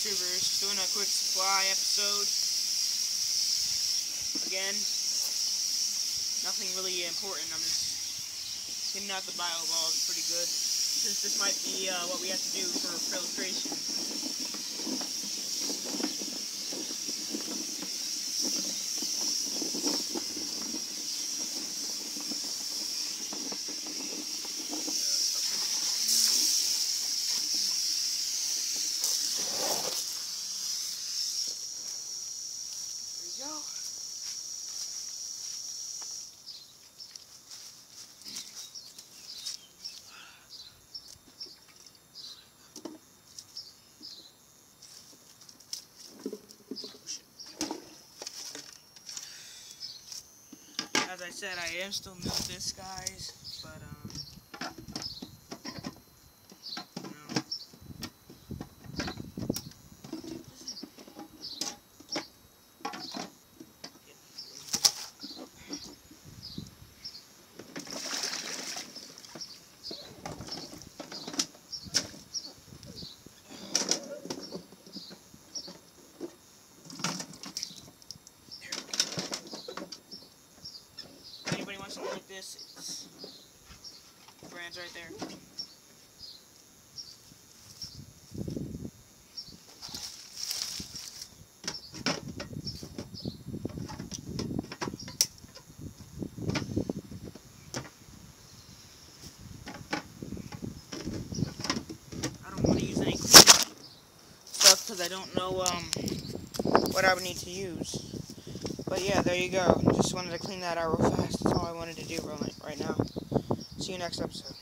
YouTubers, doing a quick supply episode. Again, nothing really important. I'm just getting out the bio balls pretty good, since this might be what we have to do for filtration. As I said, I am still new at this, guys, but, anybody wants something like this, it's the brand's right there. I don't want to use any clean stuff because I don't know what I would need to use. But yeah, there you go. Just wanted to clean that out real fast. That's all I wanted to do right now. See you next episode.